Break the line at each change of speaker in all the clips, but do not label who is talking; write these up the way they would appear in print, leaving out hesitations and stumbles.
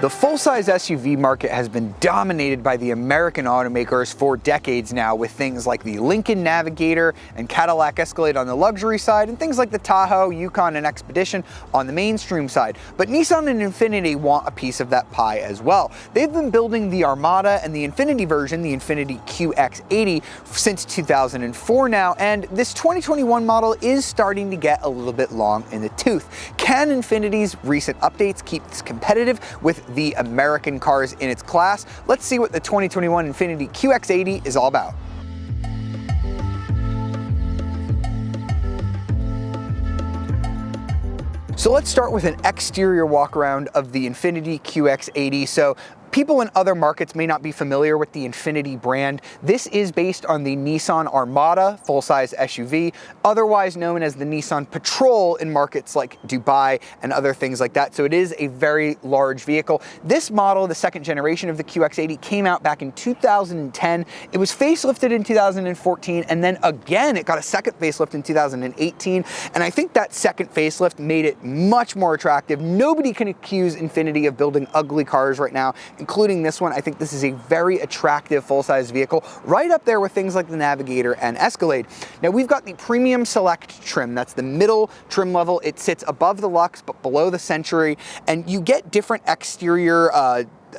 The full-size SUV market has been dominated by the American automakers for decades now, with things like the Lincoln Navigator and Cadillac Escalade on the luxury side, and things like the Tahoe, Yukon, and Expedition on the mainstream side. But Nissan and Infiniti want a piece of that pie as well. They've been building the Armada and the Infiniti version, the Infiniti QX80, since 2004 now, and this 2021 model is starting to get a little bit long in the tooth. Can Infiniti's recent updates keep this competitive with the American cars in its class? Let's see what the 2021 Infiniti QX80 is all about. So let's start with an exterior walk around of the Infiniti QX80. So people in other markets may not be familiar with the Infiniti brand. This is based on the Nissan Armada full-size SUV, otherwise known as the Nissan Patrol in markets like Dubai and other things like that. So it is a very large vehicle. This model, the second generation of the QX80, came out back in 2010. It was facelifted in 2014, and then again, it got a second facelift in 2018. And I think that second facelift made it much more attractive. Nobody can accuse Infiniti of building ugly cars right now, including this one. I think this is a very attractive full-size vehicle, right up there with things like the Navigator and Escalade. Now we've got the Premium Select trim. That's the middle trim level. It sits above the Lux but below the Century, and you get different exterior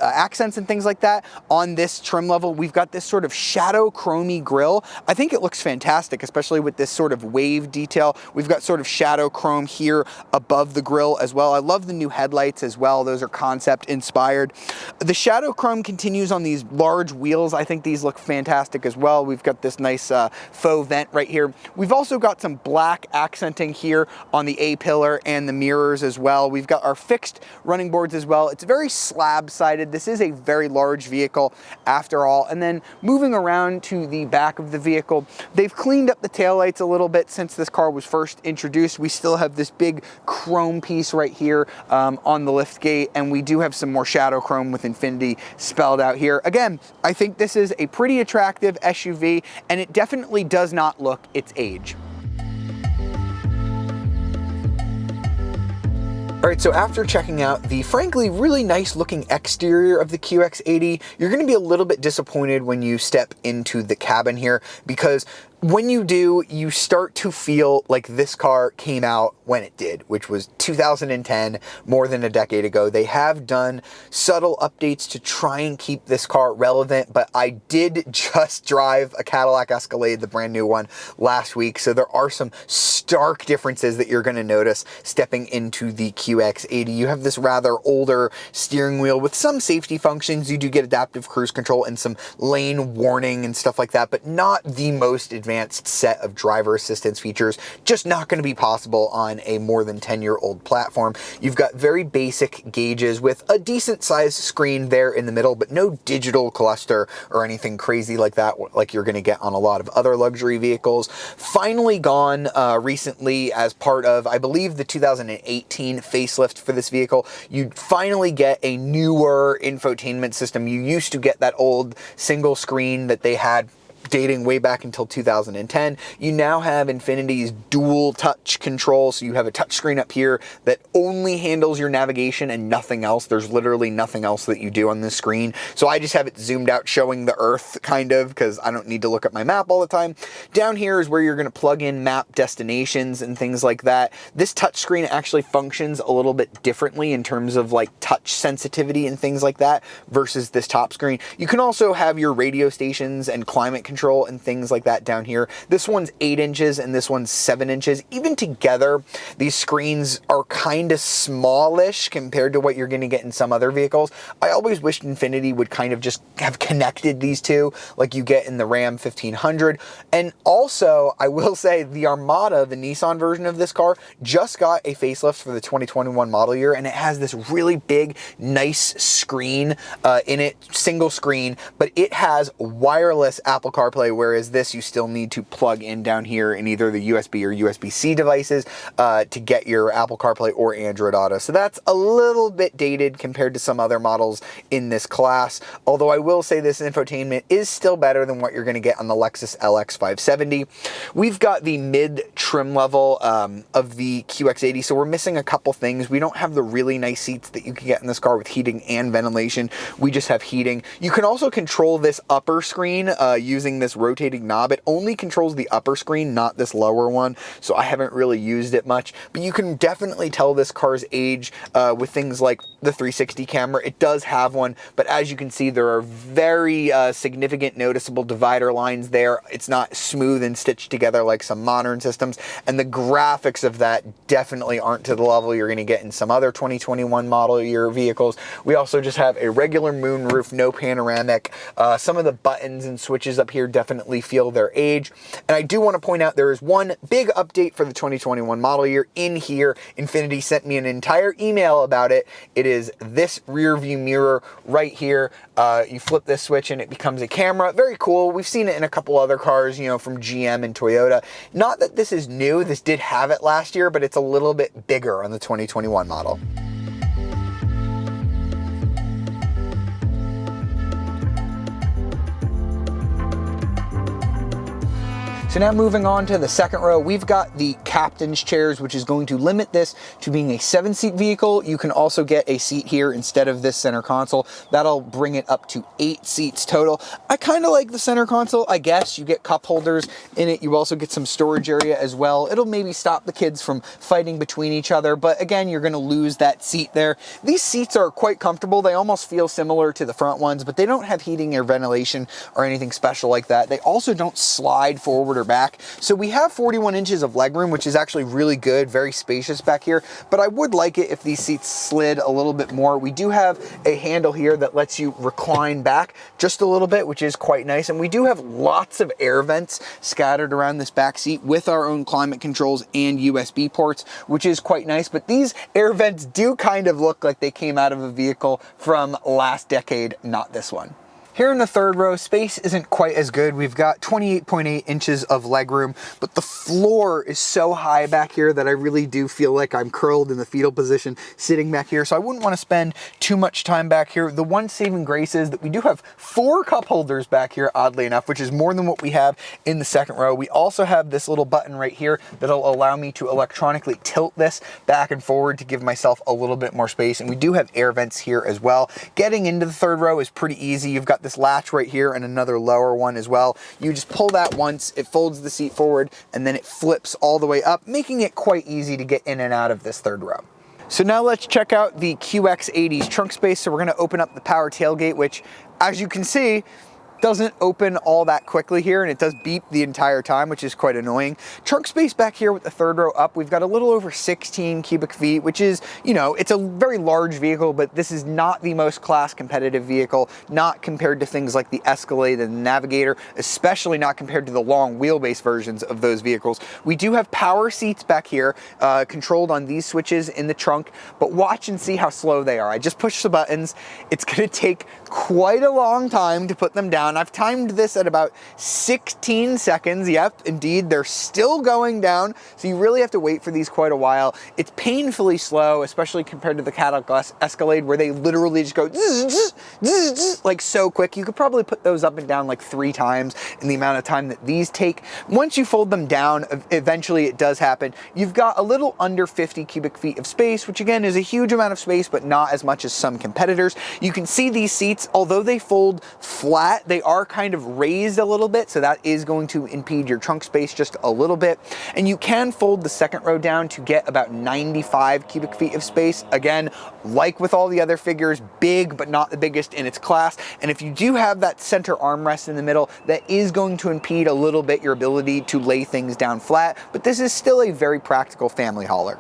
accents and things like that on this trim level. We've got this sort of shadow chromey grille. I think it looks fantastic, especially with this sort of wave detail. We've got sort of shadow chrome here above the grille as well. I love the new headlights as well. Those are concept inspired. The shadow chrome continues on these large wheels. I think these look fantastic as well. We've got this nice faux vent right here. We've also got some black accenting here on the A-pillar and the mirrors as well. We've got our fixed running boards as well. It's very slab-sided. This is a very large vehicle after all. And then moving around to the back of the vehicle, they've cleaned up the taillights a little bit since this car was first introduced. We still have this big chrome piece right here on the lift gate, and we do have some more shadow chrome with Infiniti spelled out here. Again, I think this is a pretty attractive SUV, and it definitely does not look its age. All right, so after checking out the frankly really nice looking exterior of the QX80, you're gonna be a little bit disappointed when you step into the cabin here, because when you do, you start to feel like this car came out when it did, which was 2010, more than a decade ago. They have done subtle updates to try and keep this car relevant, but I did just drive a Cadillac Escalade, the brand new one, last week, so there are some stark differences that you're gonna notice stepping into the QX80. You have this rather older steering wheel with some safety functions. You do get adaptive cruise control and some lane warning and stuff like that, but not the most advanced set of driver assistance features. Just not going to be possible on a more than 10-year-old platform. You've got very basic gauges with a decent sized screen there in the middle, but no digital cluster or anything crazy like that, like you're going to get on a lot of other luxury vehicles. Finally gone recently as part of, I believe, the 2018 facelift for this vehicle. You finally get a newer infotainment system. You used to get that old single screen that they had dating way back until 2010. You now have Infiniti's dual touch control, so you have a touch screen up here that only handles your navigation and nothing else. There's literally nothing else that you do on this screen. So I just have it zoomed out showing the earth, kind of, because I don't need to look at my map all the time. Down here is where you're going to plug in map destinations and things like that. This touch screen actually functions a little bit differently in terms of like touch sensitivity and things like that versus this top screen. You can also have your radio stations and climate control and things like that down here. This one's 8 inches and this one's 7 inches. Even together, these screens are kind of smallish compared to what you're going to get in some other vehicles. I always wished Infiniti would kind of just have connected these two like you get in the Ram 1500. And also, I will say the Armada, the Nissan version of this car, just got a facelift for the 2021 model year, and it has this really big, nice screen in it, single screen, but it has wireless Apple CarPlay CarPlay, whereas this you still need to plug in down here in either the USB or USB-C devices to get your Apple CarPlay or Android Auto. So that's a little bit dated compared to some other models in this class, although I will say this infotainment is still better than what you're going to get on the Lexus LX 570. We've got the mid trim level of the QX80, so we're missing a couple things. We don't have the really nice seats that you can get in this car with heating and ventilation. We just have heating. You can also control this upper screen using this rotating knob. It only controls the upper screen, not this lower one, so I haven't really used it much, but you can definitely tell this car's age with things like the 360 camera. It does have one, but as you can see, there are very significant noticeable divider lines there. It's not smooth and stitched together like some modern systems, and the graphics of that definitely aren't to the level you're going to get in some other 2021 model year vehicles. We also just have a regular moonroof, no panoramic. Some of the buttons and switches up here definitely feel their age, and I do want to point out there is one big update for the 2021 model year in here. Infiniti sent me an entire email about it. It is this rear view mirror right here. You flip this switch and it becomes a camera. Very cool. We've seen it in a couple other cars, you know, from GM and Toyota. Not that this is new. This did have it last year, but it's a little bit bigger on the 2021 model. So now moving on to the second row, we've got the captain's chairs, which is going to limit this to being a 7-seat vehicle. You can also get a seat here instead of this center console. That'll bring it up to 8 seats total. I kind of like the center console, I guess. You get cup holders in it. You also get some storage area as well. It'll maybe stop the kids from fighting between each other, but again, you're gonna lose that seat there. These seats are quite comfortable. They almost feel similar to the front ones, but they don't have heating or ventilation or anything special like that. They also don't slide forward or back. So we have 41 inches of legroom, which is actually really good, very spacious back here, but I would like it if these seats slid a little bit more. We do have a handle here that lets you recline back just a little bit, which is quite nice, and we do have lots of air vents scattered around this back seat with our own climate controls and USB ports, which is quite nice, but these air vents do kind of look like they came out of a vehicle from last decade, not this one. Here in the third row, space isn't quite as good. We've got 28.8 inches of legroom, but the floor is so high back here that I really do feel like I'm curled in the fetal position sitting back here, so I wouldn't want to spend too much time back here. The one saving grace is that we do have 4 cup holders back here, oddly enough, which is more than what we have in the second row. We also have this little button right here that'll allow me to electronically tilt this back and forward to give myself a little bit more space, and we do have air vents here as well. Getting into the third row is pretty easy. You've got this latch right here and another lower one as well. You just pull that once, it folds the seat forward, and then it flips all the way up, making it quite easy to get in and out of this third row. So now let's check out the QX80's trunk space. So we're going to open up the power tailgate, which, as you can see, doesn't open all that quickly here, and it does beep the entire time, which is quite annoying. Trunk space back here with the third row up, we've got a little over 16 cubic feet, which is, you know, it's a very large vehicle, but this is not the most class competitive vehicle, not compared to things like the Escalade and the Navigator, especially not compared to the long wheelbase versions of those vehicles. We do have power seats back here, controlled on these switches in the trunk, but watch and see how slow they are. I just pushed the buttons. It's gonna take quite a long time to put them down. I've timed this at about 16 seconds. Yep, indeed, they're still going down. So you really have to wait for these quite a while. It's painfully slow, especially compared to the Cadillac Escalade, where they literally just go zzz, zzz, zzz, zzz, like so quick. You could probably put those up and down like 3 times in the amount of time that these take. Once you fold them down, eventually it does happen. You've got a little under 50 cubic feet of space, which again is a huge amount of space, but not as much as some competitors. You can see these seats, although they fold flat, they are kind of raised a little bit, so that is going to impede your trunk space just a little bit. And you can fold the second row down to get about 95 cubic feet of space. Again, like with all the other figures, big but not the biggest in its class. And if you do have that center armrest in the middle, that is going to impede a little bit your ability to lay things down flat, but this is still a very practical family hauler.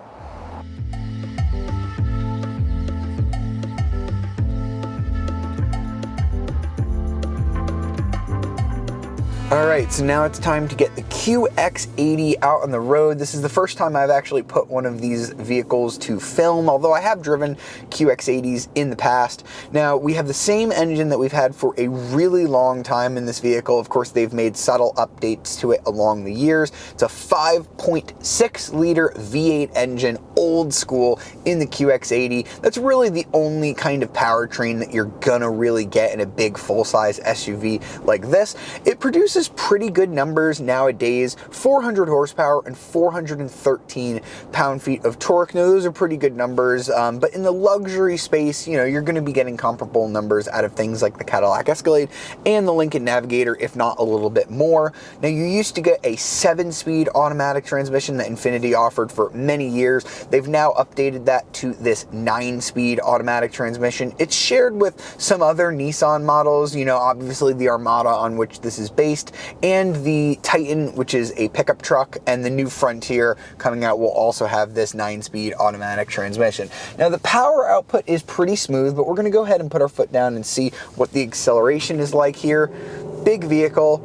All right, so now it's time to get the QX80 out on the road. This is the first time I've actually put one of these vehicles to film, although I have driven QX80s in the past. Now, we have the same engine that we've had for a really long time in this vehicle. Of course, they've made subtle updates to it along the years. It's a 5.6 liter V8 engine, old school, in the QX80. That's really the only kind of powertrain that you're gonna really get in a big full-size SUV like this. It produces pretty good numbers nowadays, 400 horsepower and 413 pound-feet of torque. Now, those are pretty good numbers, but in the luxury space, you know, you're gonna be getting comparable numbers out of things like the Cadillac Escalade and the Lincoln Navigator, if not a little bit more. Now, you used to get a 7-speed automatic transmission that Infiniti offered for many years. They've now updated that to this 9-speed automatic transmission. It's shared with some other Nissan models, you know, obviously the Armada on which this is based, and the Titan, which is a pickup truck, and the new Frontier coming out will also have this 9-speed automatic transmission. Now, the power output is pretty smooth, but we're going to go ahead and put our foot down and see what the acceleration is like here. Big vehicle,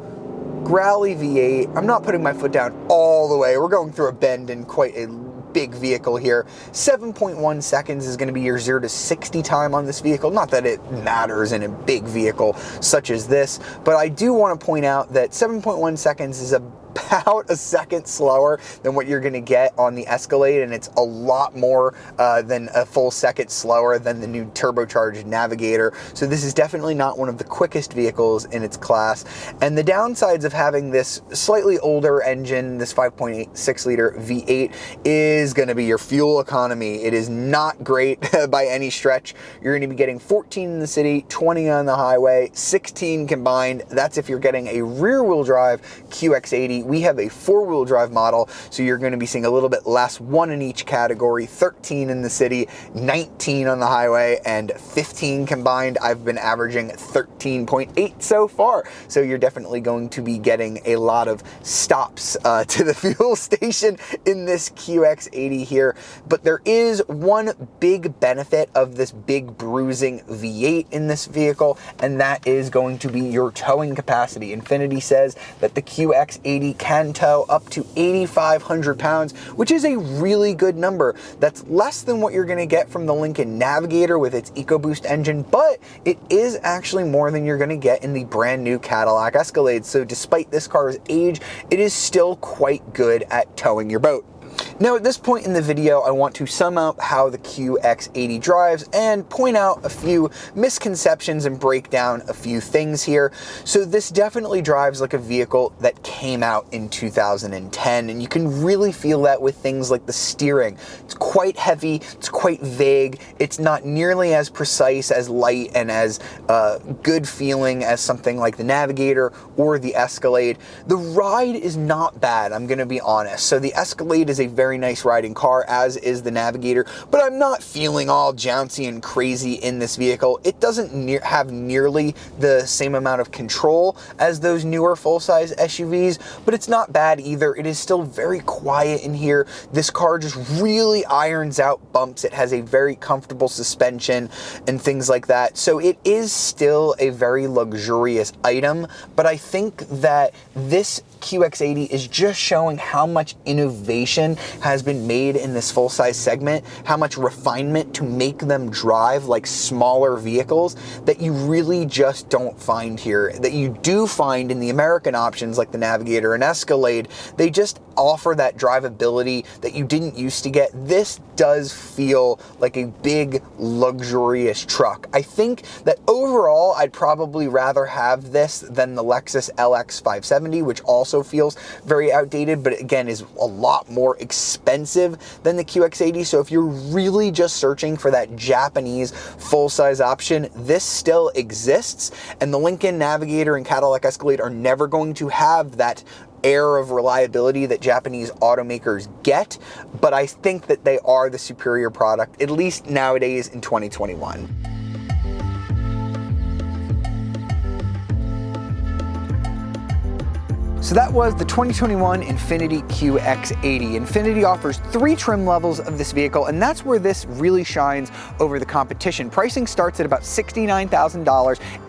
growly V8. I'm not putting my foot down all the way. We're going through a bend in quite a big vehicle here. 7.1 seconds is going to be your 0 to 60 time on this vehicle. Not that it matters in a big vehicle such as this, but I do want to point out that 7.1 seconds is about a second slower than what you're going to get on the Escalade, and it's a lot more than a full second slower than the new turbocharged Navigator. So this is definitely not one of the quickest vehicles in its class. And the downsides of having this slightly older engine, this 5.6 liter V8, is going to be your fuel economy. It is not great by any stretch. You're going to be getting 14 in the city, 20 on the highway, 16 combined. That's if you're getting a rear-wheel drive QX80. We have a 4-wheel drive model, so you're going to be seeing a little bit less, 1 in each category, 13 in the city, 19 on the highway, and 15 combined. I've been averaging 13.8 so far, so you're definitely going to be getting a lot of stops to the fuel station in this QX80 here. But there is one big benefit of this big bruising V8 in this vehicle, and that is going to be your towing capacity. Infiniti says that the QX80 can tow up to 8,500 pounds, which is a really good number. That's less than what you're going to get from the Lincoln Navigator with its EcoBoost engine, but it is actually more than you're going to get in the brand new Cadillac Escalade. So despite this car's age, it is still quite good at towing your boat. Now, at this point in the video, I want to sum up how the QX80 drives and point out a few misconceptions and break down a few things here. So this definitely drives like a vehicle that came out in 2010, and you can really feel that with things like the steering. It's quite heavy, it's quite vague, it's not nearly as precise, as light, and as good feeling as something like the Navigator or the Escalade. The ride is not bad, I'm gonna be honest. So the Escalade is a very nice riding car, as is the Navigator, but I'm not feeling all jouncy and crazy in this vehicle. It doesn't have nearly the same amount of control as those newer full-size SUVs, but it's not bad either. It is still very quiet in here. This car just really irons out bumps. It has a very comfortable suspension and things like that. So it is still a very luxurious item, but I think that this QX80 is just showing how much innovation has been made in this full-size segment, how much refinement to make them drive like smaller vehicles that you really just don't find here, that you do find in the American options like the Navigator and Escalade. They just offer that drivability that you didn't used to get. This does feel like a big, luxurious truck. I think that overall, I'd probably rather have this than the Lexus LX 570, which also feels very outdated, but again, is a lot more expensive than the QX80. So if you're really just searching for that Japanese full-size option, this still exists, and the Lincoln Navigator and Cadillac Escalade are never going to have that air of reliability that Japanese automakers get, but I think that they are the superior product, at least nowadays in 2021. So that was the 2021 Infiniti QX80. Infiniti offers 3 trim levels of this vehicle, and that's where this really shines over the competition. Pricing starts at about $69,000.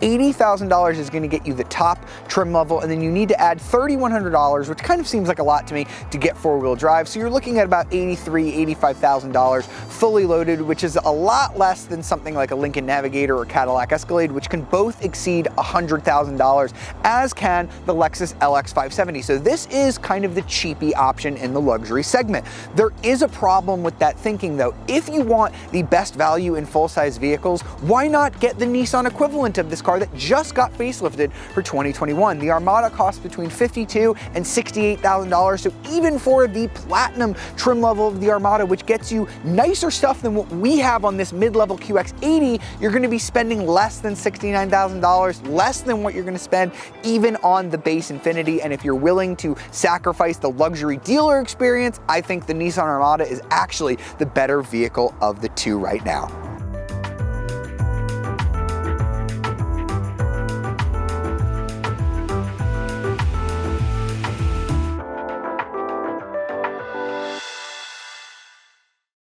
$80,000 is going to get you the top trim level, and then you need to add $3,100, which kind of seems like a lot to me, to get 4-wheel drive. So you're looking at about $83,000, $85,000 fully loaded, which is a lot less than something like a Lincoln Navigator or Cadillac Escalade, which can both exceed $100,000, as can the Lexus LX 570. So this is kind of the cheapy option in the luxury segment. There is a problem with that thinking though. If you want the best value in full-size vehicles, why not get the Nissan equivalent of this car that just got facelifted for 2021? The Armada costs between $52,000 and $68,000. So even for the platinum trim level of the Armada, which gets you nicer stuff than what we have on this mid-level QX80, you're going to be spending less than $69,000, less than what you're going to spend even on the base Infiniti. And if you're willing to sacrifice the luxury dealer experience, I think the Nissan Armada is actually the better vehicle of the two right now.